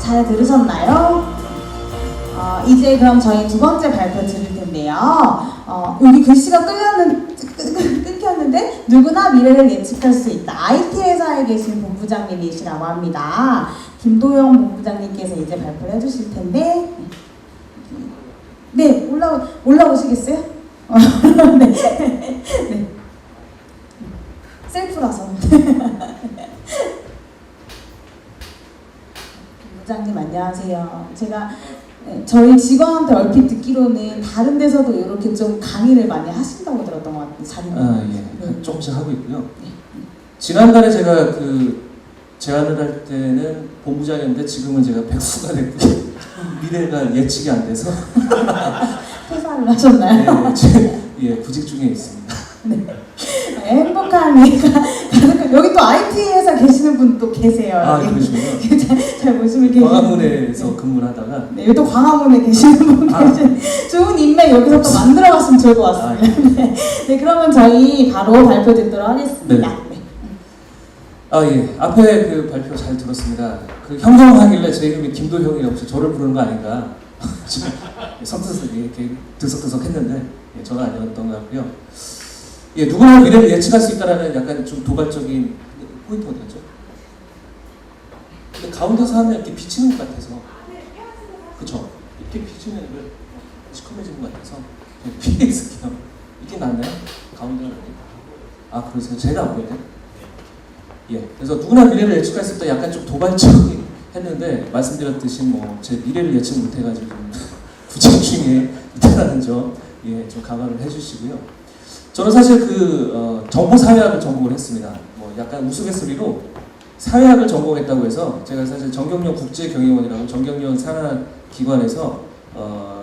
잘 들으셨나요? 이제 그럼 저희 두 번째 발표 드릴 텐데요. 여기 글씨가 끊겼는데 누구나 미래를 예측할 수 있다. IT 회사에 계신 본부장님이시라고 합니다. 김도영 본부장님께서 이제 발표를 해주실 텐데, 네, 올라오시겠어요? 네. 네. 셀프라서. 본부장님 안녕하세요. 제가 저희 직원한테 얼핏 듣기로는 다른 데서도 이렇게 좀 강의를 많이 하신다고 들었던 것 같아요. 자료. 예. 네. 조금씩 하고 있고요. 네. 지난달에 제가 제안을 할 때는 본부장이었는데 지금은 제가 백수가 됐고 미래가 예측이 안 돼서 퇴사를 하셨나요? 구직 중에 있습니다. 네. 행복한 미래가 가득한, 여기 또 IT 회사 계시는 분 또 계세요. 그러시군요. 잘 보시면 계시는 광화문에서 근무를 하다가 네, 여기 또 광화문에 계시는 분 계신 좋은 인맥 여기서 또 만들어갔으면 좋을 것 같습니다. 네, 그러면 저희 바로 발표 듣도록 하겠습니다. 네. 앞에 그 발표 잘 들었습니다. 그 형형하길래 제 이름이 김도형이 혹시 저를 부르는 거 아닌가 지금 성스럽게 이렇게 들썩들썩했는데 저가 아니었던 것 같고요. 누구나 미래를 예측할 수 있다라는 약간 좀 도발적인 포인트 어디였죠? 근데 가운데서 하면 이렇게 비치는 것 같아서, 그쵸? 이렇게 비치면 시커매지는 것 같아서 피해 있을게요. 이게 낫나요? 가운데가 낫나요? 그러세요? 제가 안 보이네. 그래서 누구나 미래를 예측할 수 있다 약간 좀 도발적인 했는데 말씀드렸듯이 제 미래를 예측 못해가지고 구직 중에 있다라는 점 좀 감안을 해주시고요. 저는 사실 정보사회학을 전공을 했습니다. 약간 우스갯소리로 사회학을 전공했다고 해서 제가 사실 정경련 국제경영원이라고 정경련 산하기관에서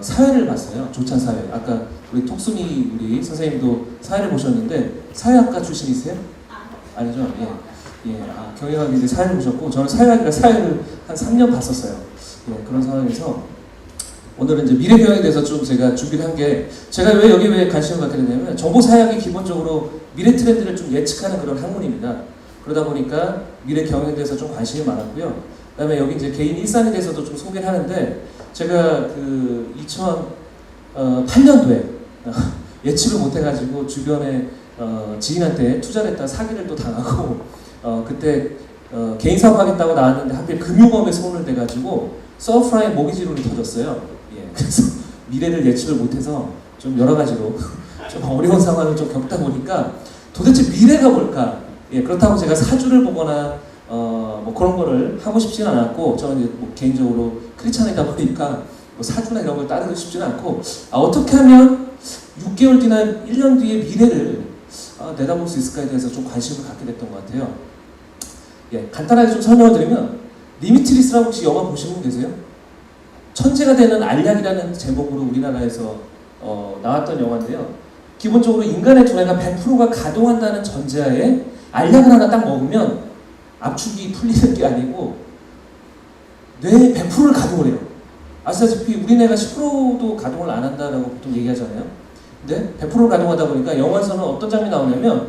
사회를 봤어요. 조찬사회. 아까 우리 톡순이 우리 선생님도 사회를 보셨는데 사회학과 출신이세요? 아니죠? 경영학인데 사회를 보셨고 저는 사회학이라 사회를 한 3년 봤었어요. 그런 상황에서 오늘은 이제 미래 경영에 대해서 좀 제가 준비를 한 게, 제가 왜 관심을 갖게 됐냐면 정보사회학이 기본적으로 미래 트렌드를 좀 예측하는 그런 학문입니다. 그러다 보니까 미래 경영에 대해서 좀 관심이 많았고요. 그 다음에 여기 이제 개인 일상에 대해서도 좀 소개를 하는데, 제가 2008년도에 예측을 못해가지고 주변에 지인한테 투자를 했다 사기를 또 당하고, 그때 개인 사업하겠다고 나왔는데 하필 금융업에 손을 대가지고 서프라임 모기지론이 터졌어요. 그래서 미래를 예측을 못해서 좀 여러 가지로 좀 어려운 상황을 좀 겪다 보니까 도대체 미래가 뭘까? 그렇다고 제가 사주를 보거나 그런 거를 하고 싶지는 않았고, 저는 이제 개인적으로 크리스찬이다 보니까 사주나 이런 걸 따르고 싶지는 않고, 어떻게 하면 6개월 뒤나 1년 뒤에 미래를 내다볼 수 있을까에 대해서 좀 관심을 갖게 됐던 것 같아요. 간단하게 좀 설명을 드리면, 리미트리스라고 혹시 영화 보신 분 계세요? 천재가 되는 알약이라는 제목으로 우리나라에서 나왔던 영화인데요. 기본적으로 인간의 두뇌가 100%가 가동한다는 전제하에 알약을 하나 딱 먹으면 압축이 풀리는 게 아니고 뇌의 100%를 가동을 해요. 아시다시피 우리 뇌가 10%도 가동을 안 한다라고 보통 얘기하잖아요. 근데 100%를 가동하다 보니까 영화에서는 어떤 장면이 나오냐면,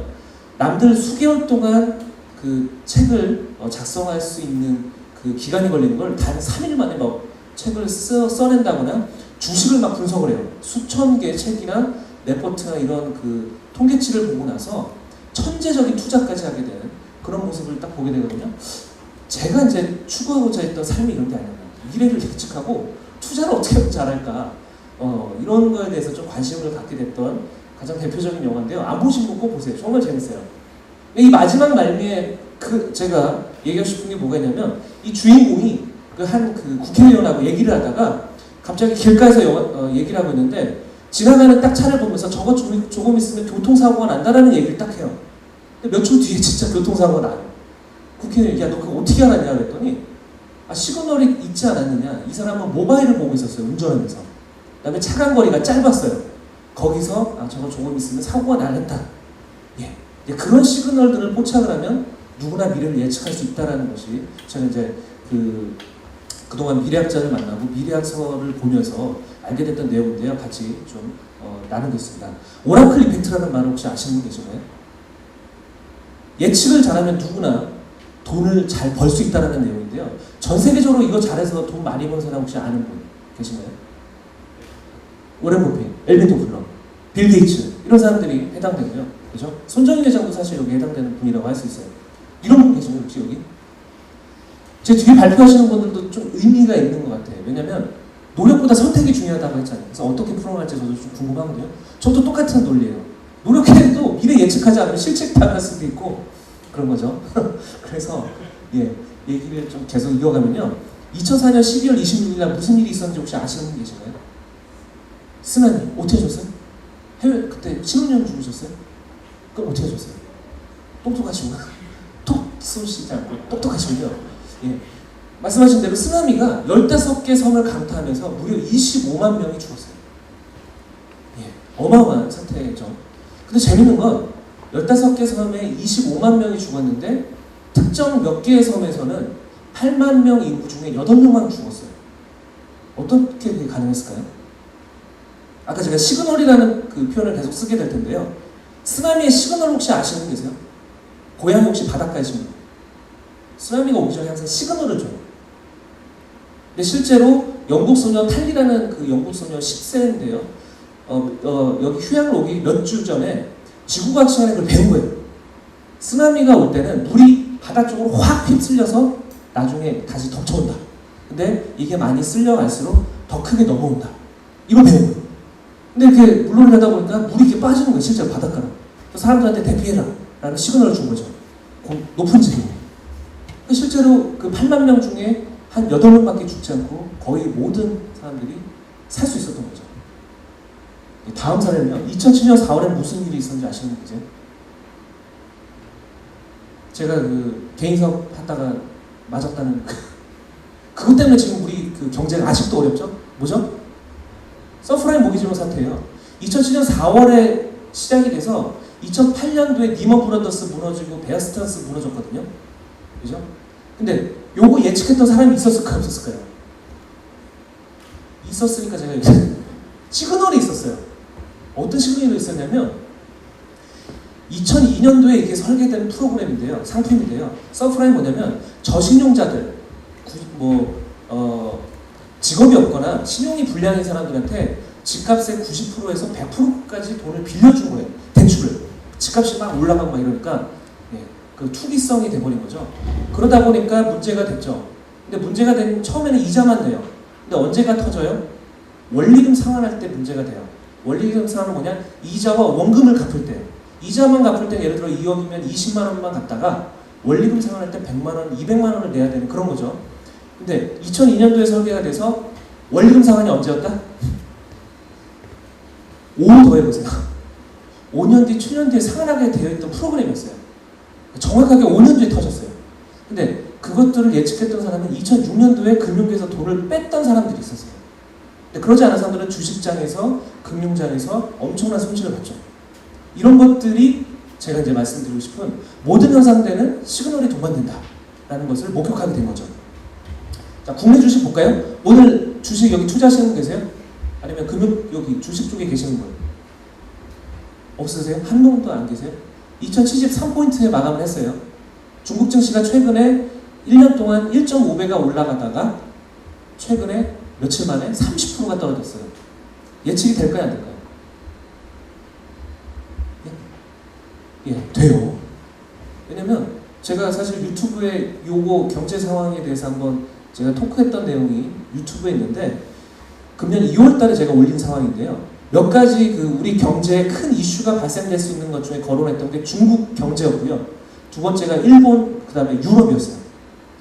남들 수개월 동안 그 책을 작성할 수 있는 그 기간이 걸리는 걸 단 3일 만에 책을 써낸다거나 주식을 막 분석을 해요. 수천 개의 책이나 레포트나 이런 그 통계치를 보고 나서 천재적인 투자까지 하게 되는 그런 모습을 딱 보게 되거든요. 제가 이제 추구하고자 했던 삶이 이런 게 아니라 미래를 예측하고 투자를 어떻게 하면 잘할까, 이런 거에 대해서 좀 관심을 갖게 됐던 가장 대표적인 영화인데요. 안 보신 분 꼭 보세요. 정말 재밌어요. 이 마지막 말미에 제가 얘기하고 싶은 게 뭐가 있냐면, 이 주인공이 한 국회의원하고 얘기를 하다가 갑자기 길가에서 얘기를 하고 있는데, 지나가는 딱 차를 보면서 저거 조금 있으면 교통사고가 난다라는 얘기를 딱 해요. 근데 몇 초 뒤에 진짜 교통사고가 나요. 국회의원이 너 그거 어떻게 알았냐 그랬더니, 시그널이 있지 않았느냐. 이 사람은 모바일을 보고 있었어요. 운전하면서. 그 다음에 차간 거리가 짧았어요. 거기서 저거 조금 있으면 사고가 나겠다. 그런 시그널들을 포착을 하면 누구나 미래를 예측할 수 있다는 것이, 저는 이제 그동안 미래학자를 만나고 미래학서를 보면서 알게 됐던 내용인데요. 같이 좀 나누겠습니다. 오라클 이펙트라는 말을 혹시 아시는 분 계시나요? 예측을 잘하면 누구나 돈을 잘 벌 수 있다는 내용인데요. 전 세계적으로 이거 잘해서 돈 많이 버는 사람 혹시 아는 분 계신가요? 오렌 버핏, 엘빈 도플러, 빌 게이츠 이런 사람들이 해당되고요. 그죠? 손정희 회장도 사실 여기 해당되는 분이라고 할 수 있어요. 이런 분 계시나요 혹시 여기? 제 뒤에 발표하시는 분들도 좀 의미가 있는 것 같아요. 왜냐면 노력보다 선택이 중요하다고 했잖아요. 그래서 어떻게 풀어갈지 저도 좀 궁금하거든요. 저도 똑같은 논리예요. 노력해도 미래 예측하지 않으면 실책 당할 수도 있고 그런 거죠. 그래서 얘기를 좀 계속 이어가면요. 2004년 12월 26일 날 무슨 일이 있었는지 혹시 아시는 분 계신가요? 쓰나님 어떻게 하셨어요? 해외 그때 신혼여행 중이셨어요? 그럼 어떻게 하셨어요? 똑똑하시구나. 톡 쏘시지 않고 똑똑하시군요. 말씀하신 대로 쓰나미가 15개 섬을 강타하면서 무려 25만 명이 죽었어요. 어마어마한 사태죠. 근데 재밌는 건 15개 섬에 25만 명이 죽었는데 특정 몇 개의 섬에서는 8만 명 인구 중에 8명만 죽었어요. 어떻게 그게 가능했을까요? 아까 제가 시그널이라는 그 표현을 계속 쓰게 될 텐데요. 쓰나미의 시그널 혹시 아시는 분 계세요? 고향이 혹시 바닷가에 있는 분? 쓰나미가 오기 전에 항상 시그널을 줘요. 근데 실제로 영국 소녀 탈리라는 그 영국 소녀 10세인데요. 여기 휴양을 오기 몇 주 전에 지구과학 시간에 그걸 배운 거예요. 쓰나미가 올 때는 물이 바다 쪽으로 확 휩쓸려서 나중에 다시 덮쳐온다. 근데 이게 많이 쓸려갈수록 더 크게 넘어온다. 이걸 배운 거예요. 근데 이렇게 물놀이를 하다 보니까 물이 이렇게 빠지는 거예요. 실제로 바닷가로. 사람들한테 대피해라 라는 시그널을 준 거죠. 높은 지붕에. 실제로 그 8만 명 중에 한 8명밖에 죽지 않고 거의 모든 사람들이 살 수 있었던 거죠. 다음 사례는요. 2007년 4월에 무슨 일이 있었는지 아시는 분 계세요? 제가 그 개인 사업 하다가 맞았다는 그것 때문에 지금 우리 그 경제가 아직도 어렵죠? 뭐죠? 서프라임 모기지론 사태예요. 2007년 4월에 시작이 돼서 2008년도에 니먼 브라더스 무너지고 베어 스탠스 무너졌거든요. 그죠? 근데 요거 예측했던 사람이 있었을까요? 없었을까요? 있었으니까 제가 시그널이 있었어요. 어떤 시그널이 있었냐면 2002년도에 이게 설계된 프로그램인데요. 상품인데요. 서프라임 뭐냐면 저신용자들 직업이 없거나 신용이 불량한 사람들한테 집값의 90%에서 100%까지 돈을 빌려준 거예요. 대출을. 집값이 막 올라가고 막 이러니까 그 투기성이 돼버린 거죠. 그러다 보니까 문제가 됐죠. 근데 문제가 된 처음에는 이자만 내요. 근데 언제가 터져요? 원리금 상환할 때 문제가 돼요. 원리금 상환은 뭐냐? 이자와 원금을 갚을 때요. 이자만 갚을 때 예를 들어 2억이면 20만 원만 갚다가 원리금 상환할 때 100만 원, 200만 원을 내야 되는 그런 거죠. 근데 2002년도에 설계가 돼서 원리금 상환이 언제였다? 5 더해보세요. 5년 뒤, 7년 뒤에 상환하게 되어 있던 프로그램이었어요. 정확하게 5년 뒤에 터졌어요. 근데 그것들을 예측했던 사람은 2006년도에 금융계에서 돈을 뺐던 사람들이 있었어요. 근데 그러지 않은 사람들은 주식장에서, 금융장에서 엄청난 손실을 봤죠. 이런 것들이 제가 이제 말씀드리고 싶은 모든 현상들은 시그널이 동반된다 라는 것을 목격하게 된 거죠. 자, 국내 주식 볼까요? 오늘 주식 여기 투자하시는 분 계세요? 아니면 금융 여기 주식 쪽에 계시는 분 없으세요? 한 명도 안 계세요? 2073포인트에 마감을 했어요. 중국 증시가 최근에 1년 동안 1.5배가 올라가다가 최근에 며칠 만에 30%가 떨어졌어요. 예측이 될까요? 안 될까요? 돼요. 왜냐면 제가 사실 유튜브에 요거 경제 상황에 대해서 한번 제가 토크했던 내용이 유튜브에 있는데 금년 2월 달에 제가 올린 상황인데요. 몇 가지 그 우리 경제에 큰 이슈가 발생될 수 있는 것 중에 거론했던 게 중국 경제였고요. 두 번째가 일본, 그 다음에 유럽이었어요.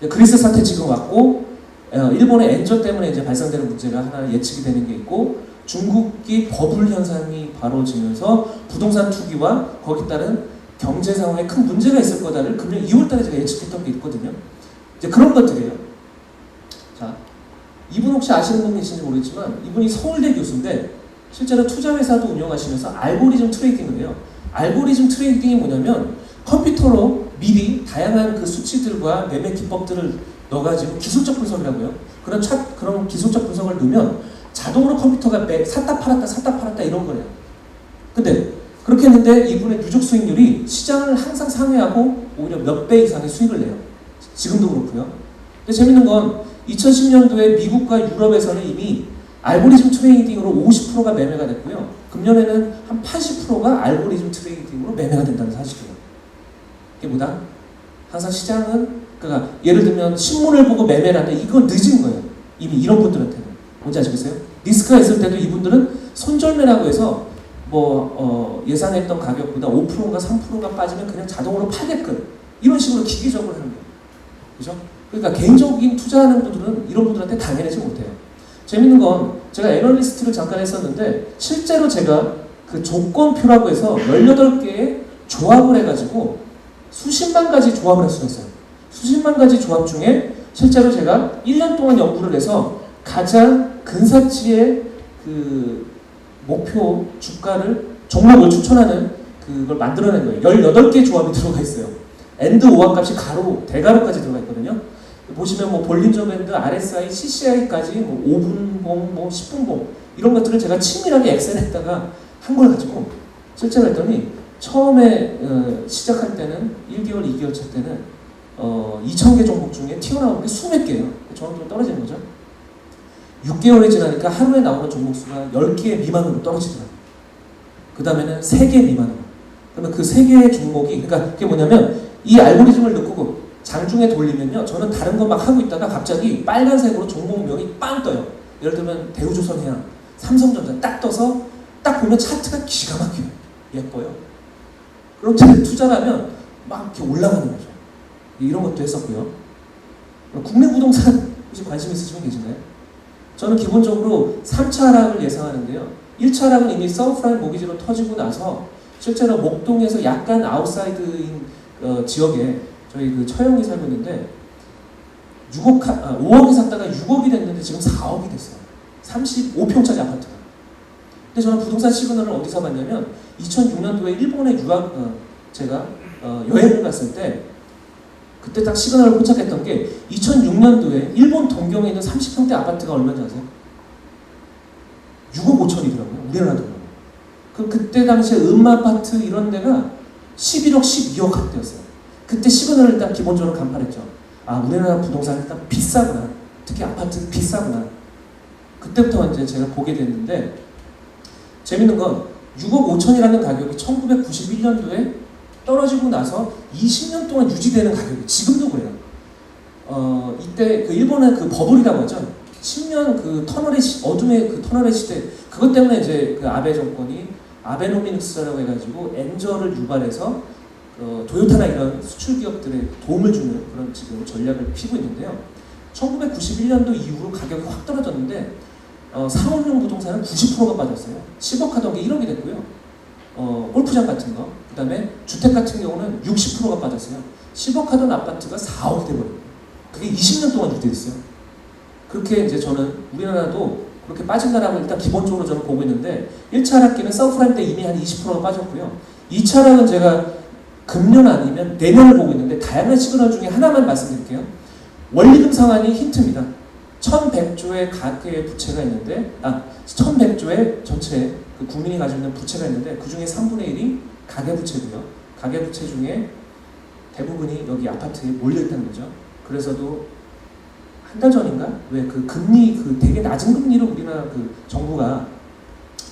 그리스 사태 지금 왔고, 일본의 엔저 때문에 이제 발생되는 문제가 하나 예측이 되는 게 있고, 중국이 버블 현상이 벌어지면서 부동산 투기와 거기 따른 경제 상황에 큰 문제가 있을 거다를 금년 2월 달에 제가 예측했던 게 있거든요. 이제 그런 것들이에요. 자, 이분 혹시 아시는 분 계신지 모르겠지만, 이분이 서울대 교수인데, 실제로 투자회사도 운영하시면서 알고리즘 트레이딩을 해요. 알고리즘 트레이딩이 뭐냐면 컴퓨터로 미리 다양한 그 수치들과 매매 기법들을 넣어가지고 기술적 분석이라고 해요. 그런 기술적 분석을 넣으면 자동으로 컴퓨터가 샀다 팔았다 이런 거예요. 근데 그렇게 했는데 이분의 누적 수익률이 시장을 항상 상회하고 오히려 몇 배 이상의 수익을 내요. 지금도 그렇고요. 근데 재밌는 건 2010년도에 미국과 유럽에서는 이미 알고리즘 트레이딩으로 50%가 매매가 됐고요. 금년에는 한 80%가 알고리즘 트레이딩으로 매매가 된다는 사실이에요. 이게 뭐다? 항상 시장은 그러니까 예를 들면 신문을 보고 매매를 하는데 이건 늦은 거예요. 이미 이런 분들한테는. 뭔지 아시겠어요? 리스크가 있을 때도 이분들은 손절매라고 해서 예상했던 가격보다 5%가 3%가 빠지면 그냥 자동으로 팔게끔 이런 식으로 기계적으로 하는 거예요. 그죠? 그러니까 개인적인 투자하는 분들은 이런 분들한테 당연하지 못해요. 재밌는 건 제가 애널리스트를 잠깐 했었는데 실제로 제가 그 조건표라고 해서 18개의 조합을 해가지고 수십만 가지 조합을 했었어요. 수십만 가지 조합 중에 실제로 제가 1년 동안 연구를 해서 가장 근사치의 그 목표 주가를 종목을 추천하는 그걸 만들어낸 거예요. 18개 조합이 들어가 있어요. 엔드 오화 값이 가로, 대가로까지 들어가 있거든요. 보시면 뭐 볼린저 밴드, RSI, CCI까지 뭐 5분봉, 뭐 10분봉 이런 것들을 제가 치밀하게 엑셀에다가 한 걸 가지고 실제로 했더니 처음에 시작할 때는 1개월, 2개월 차 때는 2,000개 종목 중에 튀어나오는 게 수백 개예요. 정확도가 떨어지는 거죠. 6개월이 지나니까 하루에 나오는 종목 수가 10개 미만으로 떨어지더라고요. 그 다음에는 3개 미만으로. 그러면 그 3개의 종목이, 그러니까 그게 뭐냐면 이 알고리즘을 넣고 장중에 돌리면요. 저는 다른 거 막 하고 있다가 갑자기 빨간색으로 종목명이 빵 떠요. 예를 들면 대우조선해양, 삼성전자 딱 떠서 딱 보면 차트가 기가 막혀요. 예뻐요. 그럼 제가 투자를 하면 막 이렇게 올라가는 거죠. 이런 것도 했었고요. 국내 부동산 혹시 관심 있으신 분 계신가요? 저는 기본적으로 3차 하락을 예상하는데요. 1차 하락은 이미 서브프라임 모기지로 터지고 나서 실제로 목동에서 약간 아웃사이드인 지역에 저희 그 처형이 살고 있는데 5억이 샀다가 6억이 됐는데 지금 4억이 됐어요. 35평짜리 아파트가. 근데 저는 부동산 시그널을 어디서 봤냐면 2006년도에 일본에 제가 여행을 갔을 때 그때 딱 시그널을 포착했던 게 2006년도에 일본 동경에 있는 30평대 아파트가 얼마인지 아세요? 6억 5천이더라고요. 우리나라도. 그때 당시에 음마아파트 이런 데가 11억, 12억 한대였어요. 그때 시그널을 일단 기본적으로 간파했죠. 아, 우리나라 부동산 일단 비싸구나. 특히 아파트 비싸구나. 그때부터 이제 제가 보게 됐는데 재밌는 건 6억 5천이라는 가격이 1991년도에 떨어지고 나서 20년 동안 유지되는 가격이 지금도 그래요. 이때 그 일본의 그 버블이라고 하죠. 10년 그 어둠의 그 터널의 시대. 그것 때문에 이제 그 아베 정권이 아베노미닉스라고 해가지고 엔저를 유발해서 도요타나 이런 수출 기업들에 도움을 주는 그런 지금 전략을 피고 있는데요. 1991년도 이후로 가격이 확 떨어졌는데 상업용 부동산은 90%가 빠졌어요. 10억 하던 게 1억이 됐고요. 골프장 같은 거, 그 다음에 주택 같은 경우는 60%가 빠졌어요. 10억 하던 아파트가 4억이 돼버려요. 그게 20년 동안 유지됐어요. 그렇게 이제 저는 우리나라도 그렇게 빠진다라고 일단 기본적으로 저는 보고 있는데 1차 하락기는 서브프라임 때 이미 한 20%가 빠졌고요. 2차 하락은 제가 금년 아니면 내년을 보고 있는데 다양한 시그널 중에 하나만 말씀드릴게요. 원리금 상환이 힌트입니다. 1100조의 가계의 부채가 있는데 1100조의 전체 그 국민이 가지고 있는 부채가 있는데 그 중에 3분의 1이 가계부채고요. 가계부채 중에 대부분이 여기 아파트에 몰려있다는 거죠. 그래서도 한 달 전인가? 왜 그 금리, 그 되게 낮은 금리로 우리나라 그 정부가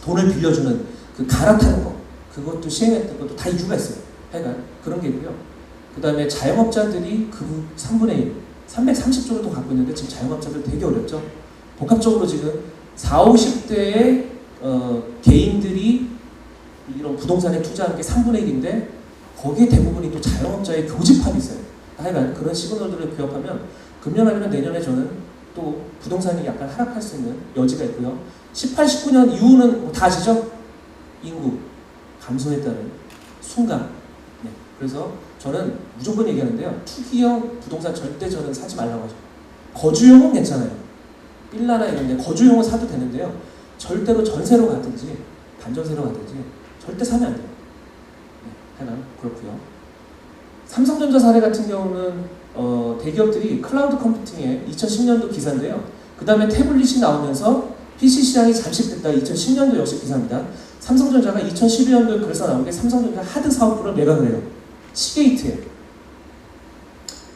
돈을 빌려주는 그 갈아타는 거, 그것도 시행했던 것도 다 이유가 있어요. 하여간 그런 게 있고요. 그 다음에 자영업자들이 그 3분의 1, 330조를 또 갖고 있는데 지금 자영업자들 되게 어렵죠. 복합적으로 지금 40, 50대의 개인들이 이런 부동산에 투자한 게 3분의 1인데 거기에 대부분이 또 자영업자의 교집합이 있어요. 하여간 그런 시그널들을 기억하면 금년 아니면 내년에 저는 또 부동산이 약간 하락할 수 있는 여지가 있고요. 18, 19년 이후는 다 아시죠? 인구 감소에 따른 순간. 네. 그래서 저는 무조건 얘기하는데요. 투기형 부동산 절대 저는 사지 말라고 하죠. 거주용은 괜찮아요. 빌라나 이런 데 거주용은 사도 되는데요. 절대로 전세로 가든지 반전세로 가든지 절대 사면 안 돼요. 네. 하여간 그렇고요. 삼성전자 사례 같은 경우는 대기업들이 클라우드 컴퓨팅에 2010년도 기사인데요. 그 다음에 태블릿이 나오면서 PC 시장이 잠식됐다. 2010년도 역시 기사입니다. 삼성전자가 2012년도에 그래서 나온 게 삼성전자 하드 사업부를 매각을 해요. 시게이트에.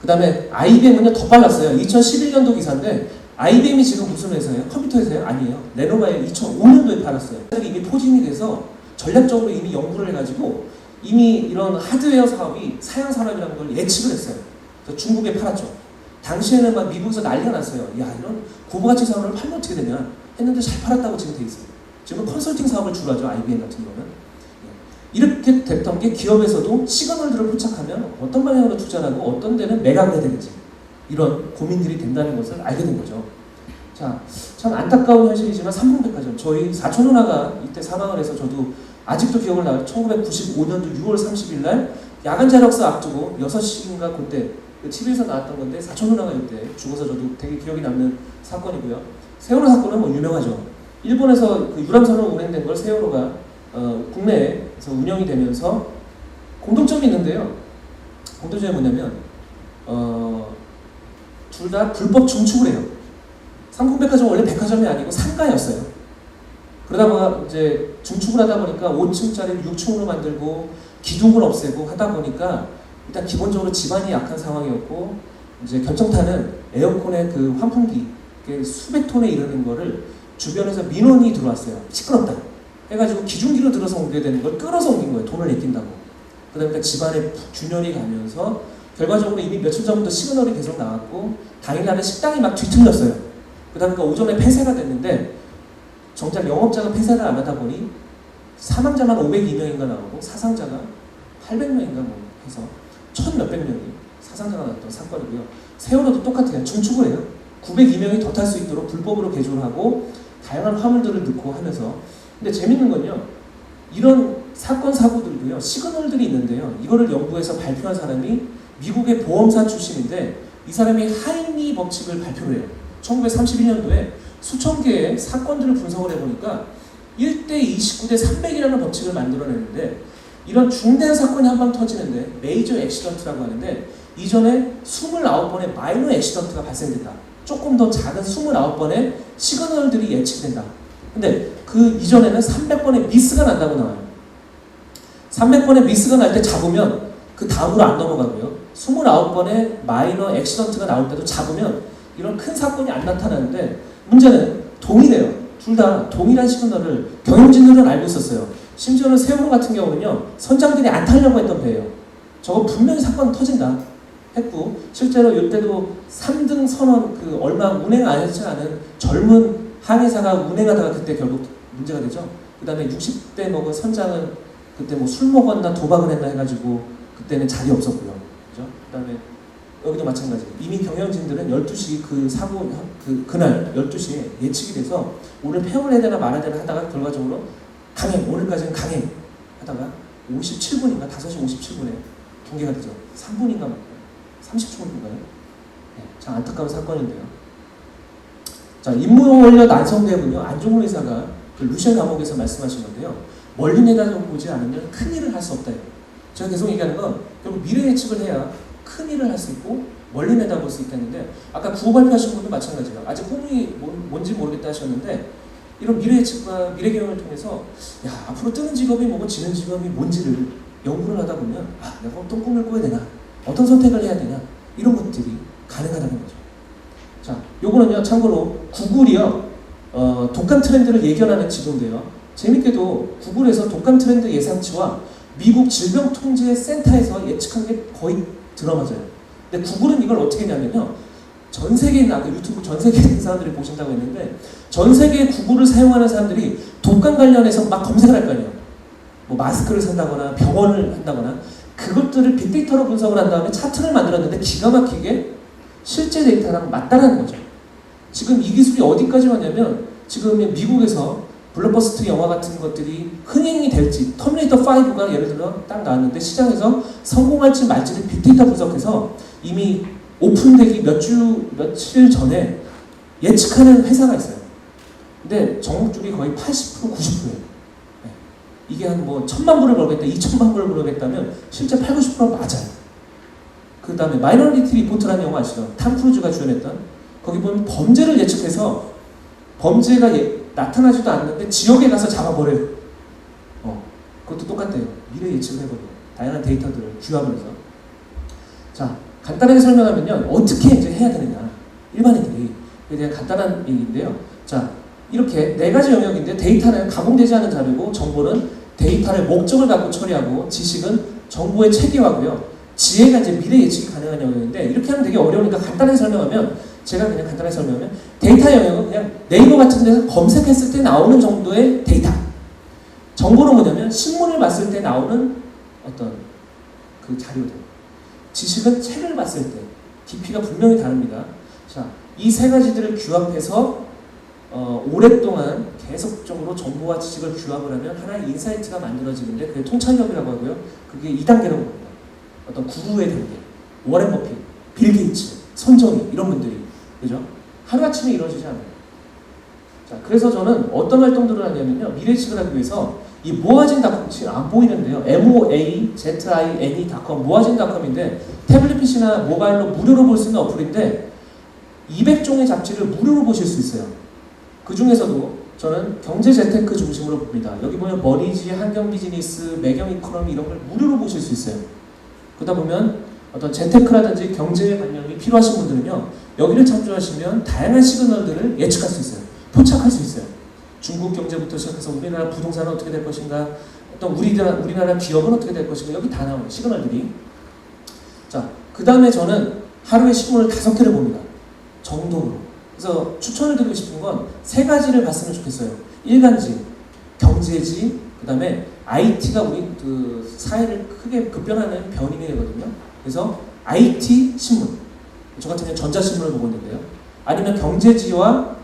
그 다음에 IBM은요 더 빨랐어요. 2011년도 기사인데 IBM이 지금 무슨 회사예요? 컴퓨터 회사예요? 아니에요. 레노바에 2005년도에 팔았어요. 이미 포진이 돼서 전략적으로 이미 연구를 해가지고 이미 이런 하드웨어 사업이 사양 산업이라는 걸 예측을 했어요. 그래서 중국에 팔았죠. 당시에는 막 미국에서 난리가 났어요. 야, 이런 고부가치 사업을 팔면 어떻게 되냐 했는데 잘 팔았다고 지금 돼 있어요. 지금 컨설팅 사업을 주로 하죠. IBM 같은 경우는. 이렇게 됐던 게 기업에서도 시그널들을 포착하면 어떤 방향으로 투자를 하고 어떤 데는 매각을 해야 되는지 이런 고민들이 된다는 것을 알게 된 거죠. 자, 참 안타까운 현실이지만 삼풍백화점 저희 사촌 누나가 이때 사망을 해서 저도 아직도 기억을 나요. 1995년도 6월 30일 날 야간 자력서 앞두고 6시인가 그때 TV에서 나왔던 건데 사촌 누나가 이때 죽어서 저도 되게 기억이 남는 사건이고요. 세월호 사건은 뭐 유명하죠. 일본에서 그 유람선으로 운행된 걸 세월호가 국내에서 운영이 되면서 공통점이 있는데요. 공통점이 뭐냐면 둘 다 불법 중축을 해요. 삼풍백화점 원래 백화점이 아니고 상가였어요. 그러다가 이제 중축을 하다 보니까 5층짜리를 6층으로 만들고 기둥을 없애고 하다 보니까 일단 기본적으로 집안이 약한 상황이었고 이제 결정타는 에어컨의 그 환풍기 수백 톤에 이르는 거를 주변에서 민원이 들어왔어요. 시끄럽다 해가지고 기중기로 들어서 옮겨야 되는 걸 끌어서 옮긴 거예요. 돈을 내낀다고. 그러니까 집안에 균열이 가면서 결과적으로 이미 며칠 전부터 시그널이 계속 나왔고 당일날은 식당이 막 뒤틀렸어요. 그러다 보니까 오전에 폐쇄가 됐는데 정작 영업자가 폐쇄를 안 하다 보니 사망자만 502명인가 나오고 사상자가 800명인가 뭐 해서 1000몇백 명이 사상자가 났던 사건이고요. 세월호도 똑같아요. 중축을 해요. 902명이 더 탈 수 있도록 불법으로 개조를 하고 다양한 화물들을 넣고 하면서 근데 재밌는 건요. 이런 사건 사고들도요. 시그널들이 있는데요. 이거를 연구해서 발표한 사람이 미국의 보험사 출신인데 이 사람이 하임리 법칙을 발표를 해요. 1931년도에 수천 개의 사건들을 분석을 해보니까 1대 29대 300이라는 법칙을 만들어내는데 이런 중대한 사건이 한 방 터지는데 메이저 액시던트라고 하는데 이전에 29번의 마이너 액시던트가 발생된다. 조금 더 작은 29번의 시그널들이 예측된다. 근데 그 이전에는 300번의 미스가 난다고 나와요. 300번의 미스가 날 때 잡으면 그 다음으로 안 넘어가고요. 29번의 마이너 액시던트가 나올 때도 잡으면 이런 큰 사건이 안 나타나는데 문제는 동일해요. 둘 다 동일한 시그널을 경영진들은 알고 있었어요. 심지어는 세월호 같은 경우는요. 선장들이 안 타려고 했던 배예요. 저거 분명히 사건 터진다 했고 실제로 이때도 3등 선원 그 얼마 운행 안 하지 않은 젊은 항해사가 운행하다가 그때 결국 문제가 되죠. 그 다음에 60대 먹은 선장은 그때 뭐 술 먹었나 도박을 했나 해가지고 그때는 자리 없었고요. 그죠? 그 다음에 여기도 마찬가지. 이미 경영진들은 12시 그 사고, 그날 12시에 예측이 돼서 오늘 폐업을 해야 되나 말아야 되나 하다가 결과적으로 강행, 오늘까지는 강행 하다가 57분인가 5시 57분에 경계가 되죠. 3분인가 30초인가요? 네, 참 안타까운 사건인데요. 자, 임무원료 난성대군요. 안종훈 의사가 그 루시안 감옥에서 말씀하신 건데요. 멀리 내다보지 않으면 큰 일을 할 수 없다. 제가 계속 얘기하는 건 결국 미래 예측을 해야 큰 일을 할 수 있고 멀리 내다볼 수 있다는데 아까 구호 발표하신 분도 마찬가지예요. 아직 호응이 뭔지 모르겠다 하셨는데 이런 미래 예측과 미래 경영을 통해서 야 앞으로 뜨는 직업이 뭐고 지는 직업이 뭔지를 연구를 하다 보면 아 내가 어떤 꿈을 꿔야 되나 어떤 선택을 해야 되나 이런 것들이 가능하다는 거죠. 자, 요거는요 참고로 구글이요 독감 트렌드를 예견하는 지도인데요. 재밌게도 구글에서 독감 트렌드 예상치와 미국 질병통제센터에서 예측한 게 거의 들어맞아요. 근데 구글은 이걸 어떻게 했냐면요. 전 세계에 있는, 아까 유튜브 전 세계에 있는 사람들이 보신다고 했는데 전 세계의 구글을 사용하는 사람들이 독감 관련해서 막 검색을 할 거 아니에요. 뭐 마스크를 산다거나 병원을 한다거나 그것들을 빅데이터로 분석을 한 다음에 차트를 만들었는데 기가 막히게 실제 데이터랑 맞다라는 거죠. 지금 이 기술이 어디까지 왔냐면 지금 미국에서 블록버스터 영화 같은 것들이 흥행이 될지 터미네이터 5가 예를 들어 딱 나왔는데 시장에서 성공할지 말지를 빅데이터 분석해서 이미 오픈되기 며칠 전에 예측하는 회사가 있어요. 근데 정목줄이 거의 80% 90%예요. 네. 이게 한 뭐 1000만 불을 벌겠다 2000만 불을 벌겠다면 실제 80, 90% 맞아요. 그 다음에 마이너리티 리포트라는 영화 아시죠? 탐 크루즈가 주연했던 거기 보면 범죄를 예측해서 범죄가 나타나지도 않는데 지역에 가서 잡아버려요. 그것도 똑같대요. 미래 예측을 해버려요. 다양한 데이터들을 규합을 해서. 자, 간단하게 설명하면요, 어떻게 이제 해야 되느냐, 일반인들이. 그에 대한 간단한 얘기인데요. 자, 이렇게 네 가지 영역인데, 데이터는 가공되지 않은 자료고, 정보는 데이터를 목적을 갖고 처리하고, 지식은 정보의 체계화고요. 지혜가 이제 미래 예측이 가능한 영역인데, 이렇게 하면 되게 어려우니까 간단하게 설명하면, 제가 그냥 간단하게 설명하면, 데이터 영역은 그냥 네이버 같은 데서 검색했을 때 나오는 정도의 데이터. 정보는 뭐냐면 신문을 봤을 때 나오는 어떤 그 자료들. 지식은 책을 봤을 때 깊이가 분명히 다릅니다. 자, 이 세 가지들을 규합해서 오랫동안 계속적으로 정보와 지식을 규합을 하면 하나의 인사이트가 만들어지는데, 그게 통찰력이라고 하고요. 그게 2단계라고 합니다. 어떤 구루의 단계. 워렌 버핏, 빌 게이츠, 손정희 이런 분들이, 그죠? 하루아침에 이루어지지 않아요. 자, 그래서 저는 어떤 활동들을 하냐면요, 미래예측을 하기 위해서 이 모아진닷컴, 지금 안 보이는데요, moazine.com, 모아진.com인데 태블릿 PC나 모바일로 무료로 볼 수 있는 어플인데 200종의 잡지를 무료로 보실 수 있어요. 그 중에서도 저는 경제 재테크 중심으로 봅니다. 여기 보면 머니지, 한경 비즈니스, 매경 이코노미 이런 걸 무료로 보실 수 있어요. 그러다 보면 어떤 재테크라든지 경제에 관련이 필요하신 분들은요, 여기를 참조하시면 다양한 시그널들을 예측할 수 있어요. 포착할 수 있어요. 중국 경제부터 시작해서 우리나라 부동산은 어떻게 될 것인가, 어떤 우리나라 기업은 어떻게 될 것인가, 여기 다 나오는 시그널들이. 자, 그 다음에 저는 하루에 신문을 5개를 봅니다. 정도로. 그래서 추천을 드리고 싶은 건 3가지를 봤으면 좋겠어요. 일간지, 경제지, 그 다음에 IT가 우리 그 사회를 크게 급변하는 변이거든요. 그래서 IT 신문, 저 같은 경우는 전자신문을 보고 있는데요. 아니면 경제지와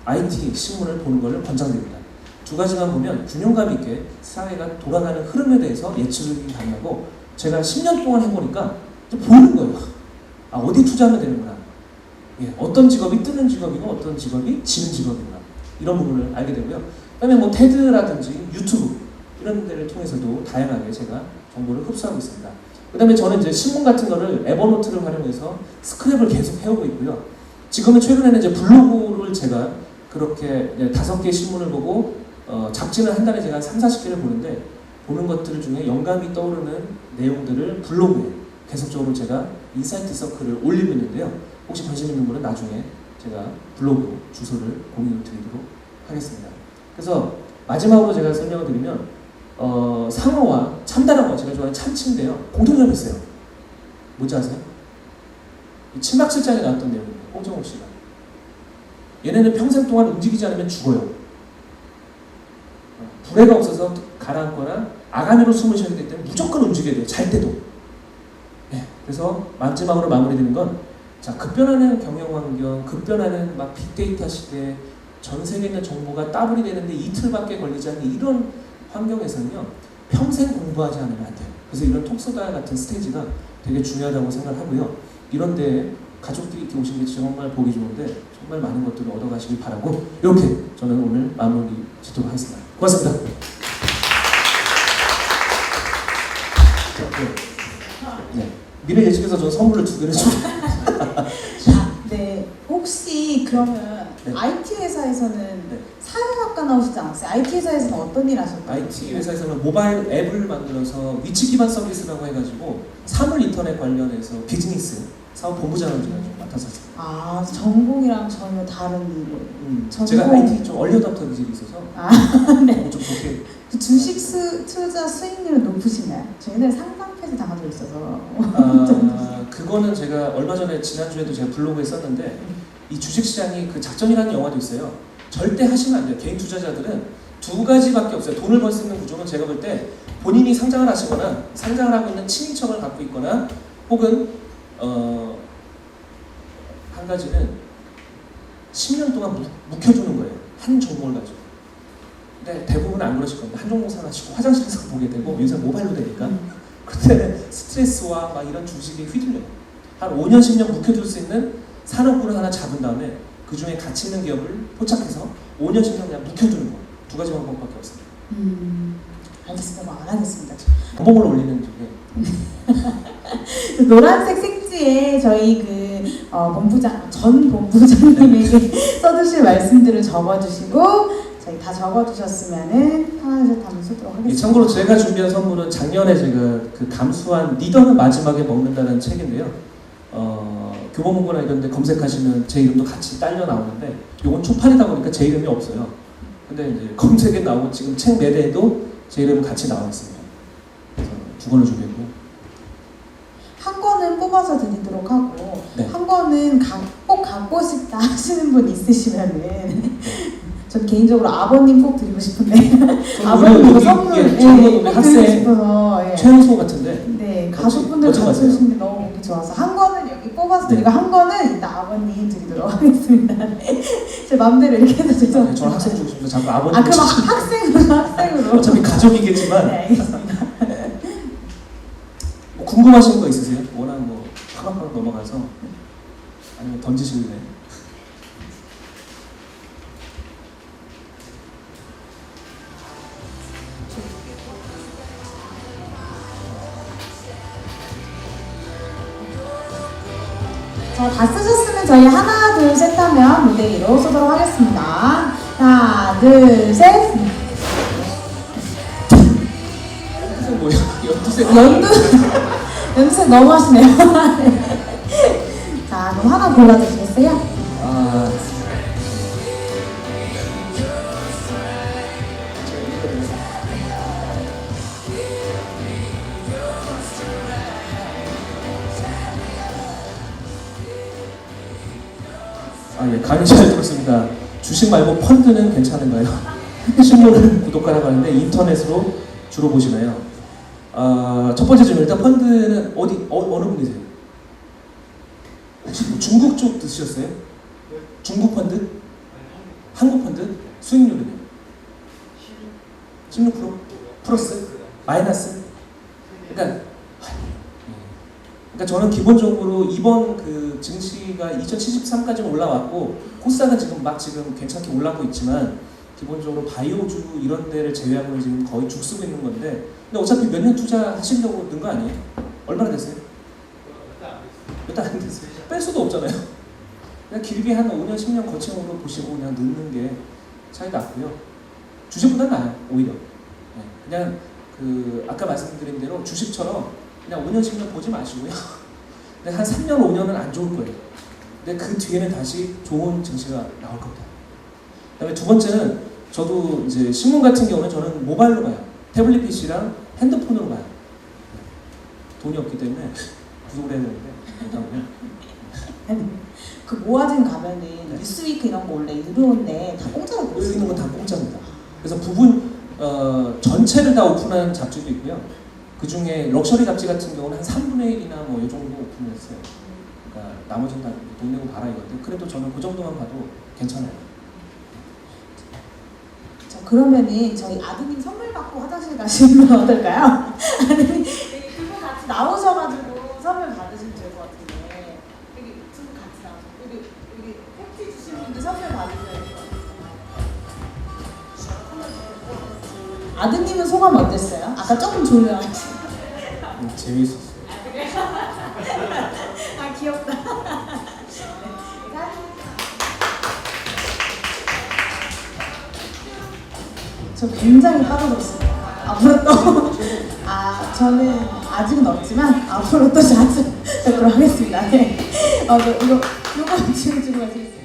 IT 신문을 보는 것을 권장드립니다. 2가지만 보면 균형감 있게 사회가 돌아가는 흐름에 대해서 예측이 가능하고, 제가 10년 동안 해보니까 좀 보이는 거예요. 아, 어디 투자하면 되는구나. 예, 어떤 직업이 뜨는 직업이고 어떤 직업이 지는 직업이구나. 이런 부분을 알게 되고요. 그다음에 뭐 테드라든지 유튜브 이런 데를 통해서도 다양하게 제가 정보를 흡수하고 있습니다. 그다음에 저는 이제 신문 같은 거를 에버노트를 활용해서 스크랩을 계속 해오고 있고요. 지금은 최근에는 이제 블로그를 제가 그렇게 5개의 신문을 보고 잡지는 한 달에 제가 3, 40개를 보는데, 보는 것들 중에 영감이 떠오르는 내용들을 블로그에 계속적으로 제가 인사이트 서클을 올리고 있는데요. 혹시 관심 있는 분은 나중에 제가 블로그 주소를 공유 드리도록 하겠습니다. 그래서 마지막으로 제가 설명을 드리면 상어와 참다랑어, 제가 좋아하는 참치인데요, 공통점이 있어요. 뭔지 아세요? 이 침략실장에 나왔던 내용입니다. 홍정욱 씨가. 얘네는 평생 동안 움직이지 않으면 죽어요. 불해가 없어서 가라앉거나 아가미로 숨을 쉬어야 되기 때문에 무조건 움직여야 돼요. 잘 때도. 네, 그래서 마지막으로 마무리드리는 건, 자, 급변하는 경영환경, 급변하는 막 빅데이터 시대, 전 세계에 있는 정보가 따블이 되는데 이틀밖에 걸리지 않는 이런 환경에서는요, 평생 공부하지 않으면 안 돼요. 그래서 이런 톡소다 같은 스테이지가 되게 중요하다고 생각하고요. 이런데 가족들이 이렇게 오신 게 정말 보기 좋은데, 정말 많은 것들을 얻어가시길 바라고, 이렇게 저는 오늘 마무리 짓도록 하겠습니다. 고맙습니다. 네. 미래 예측에서 저는 선물을 2개를 줍니다. 네, 혹시 그러면 네. IT 회사에서는 네. 사회학과 나오시지 않았어요? IT 회사에서는 어떤 일 하셨나요? IT 회사에서는 모바일 앱을 만들어서 위치 기반 서비스라고 해가지고 사물 인터넷 관련해서 비즈니스 사업 본부장을 제가 좀 맡았었어요. 아, 전공이랑 전혀 다른 전공. 제가 IT 좀 얼리어답터 기질이 있어서 네. 좀 좋게. 그 주식 투자 수익률은 높으신가요? 저희는 상담패스 당하고 있어서. 그거는 제가 얼마 전에 지난주에도 제가 블로그에 썼는데, 이 주식시장이 그 작전이라는 영화도 있어요. 절대 하시면 안 돼요. 개인 투자자들은 2가지밖에 없어요. 돈을 벌 수 있는 구조는 제가 볼 때 본인이 상장을 하시거나 상장을 하고 있는 친인척을 갖고 있거나, 혹은 한 가지는 10년 동안 묵혀두는 거예요. 한 종목을 가지고. 근데 대부분 안 그러실 겁니다. 한 종목 사가지고 화장실에서 보게 되고, 요새 모바일로 되니까. 그때는 스트레스와 막 이런 주식이 휘둘려요. 한 5년, 10년 묵혀둘 수 있는 산업군을 하나 잡은 다음에 그 중에 가치 있는 기업을 포착해서 5년, 10년 그냥 묵혀두는 거. 2가지 방법밖에 없습니다. 알겠습니다. 뭐 안 하겠습니다. 버벅을 올리는 쪽에. 노란색 색지에 저희 전 본부장님에게 써주실 말씀들을 적어주시고, 저희 다 적어주셨으면은 하나씩 한번 쓰도록 예, 하겠습니다. 참고로 제가 준비한 선물은 작년에 제가 그 감수한 리더는 마지막에 먹는다는 책인데요. 교보문고나 이런 데 검색하시면 제 이름도 같이 딸려 나오는데 요건 초판이다 보니까 제 이름이 없어요. 근데 이제 검색에 나오고 지금 책 매대에도 제 이름은 같이 나와 있습니다. 그래서 두 권을 준비했고요. 한 권은 뽑아서 드리도록 하고 네. 한 권은 꼭 갖고 싶다 하시는 분 있으시면은 전 개인적으로 아버님 꼭 드리고 싶은데 아버님 이거 선물 꼭 드리고 학생 싶어서 최연소 같은데 네 가족분들 같이 오신 게 너무 보기 좋아서 한 권은 여기 뽑아서 드리고 한 권은 이따 아버님 드리도록 하겠습니다. 제 맘대로 이렇게 해서 죄송합니다. 저는 학생 주고 싶은데 자꾸 아버님 아 그럼 학생으로 어차피 가족이겠지만 네 알겠습니다. 뭐 궁금하신 거 있으세요? 워낙 뭐 파박파박 넘어가서 아니면 던지실래요? 자, 다 쓰셨으면 저희 하나, 둘, 셋 하면 무대 위로 쏘도록 하겠습니다. 하나, 둘, 셋. 연두색 뭐야? 연두색 연두색 너무 하시네요. 자, 그럼 하나 골라주시겠어요? 아 예, 강의 잘 들었습니다. 주식 말고 펀드는 괜찮은가요? 신문은 구독하라고 하는데 인터넷으로 주로 보시나요? 첫 번째 질문 일단 펀드는 어느 분이세요? 혹시 뭐 중국 쪽 드셨어요? 중국 펀드? 한국 펀드? 수익률은요? 16%? 플러스? 마이너스? 그러니까 저는 기본적으로 이번 그 증시가 2073까지 올라왔고 코스닥은 지금 괜찮게 올라가고 있지만 기본적으로 바이오주 이런 데를 제외하고는 지금 거의 죽쓰고 있는 건데 근데 어차피 몇 년 투자하시려고 든 거 아니에요? 얼마나 됐어요? 몇 달 안 됐어요. 뺄 수도 없잖아요. 그냥 길게 한 5년 10년 거침으로 보시고 그냥 넣는 게 차이 났고요. 주식보다 나아요 오히려. 네, 그냥 그 아까 말씀드린 대로 주식처럼 그냥 5년 10년 보지 마시고요. 근데 한 3년 5년은 안 좋을 거예요. 근데 그 뒤에는 다시 좋은 증시가 나올 겁니다. 그다음에 두 번째는 저도 이제 신문 같은 경우는 저는 모바일로 봐요. 태블릿 PC랑 핸드폰으로 봐요. 돈이 없기 때문에 구독을 해야 되는데 일단은 그 모아진 가면은 뉴스위크 이런 거 원래 유료인데 다 공짜로 볼 수 여기 있는 건 다 있는 공짜입니다. 그래서 부분 전체를 다 오픈한 잡지도 있고요. 그 중에 럭셔리 잡지 같은 경우는 한 3분의 1이나 뭐 이 정도 오픈을 했어요. 그러니까 나머지는 다 돈 내고 봐라 이건데 그래도 저는 그 정도만 봐도 괜찮아요. 자, 그러면은 저희 아드님 선물 받고 화장실 가시면 어떨까요? 아드님 그분 같이 나오셔가지고 선물 받으시면 될 것 같은데 여기 두 분 같이 나오셔. 여기 팩트 주신 분들 선물 받으셔야 될 것 같아요. 아드님은 소감 어땠어요? 아까 조금 졸려가지고. 재미있었어요. 아 귀엽다. 저 굉장히 빠져들었습니다. 앞으로 또 저는 아직은 없지만 앞으로 또 자주 뵙도록 하겠습니다. 네. 이거 지금 주고 가시겠어요?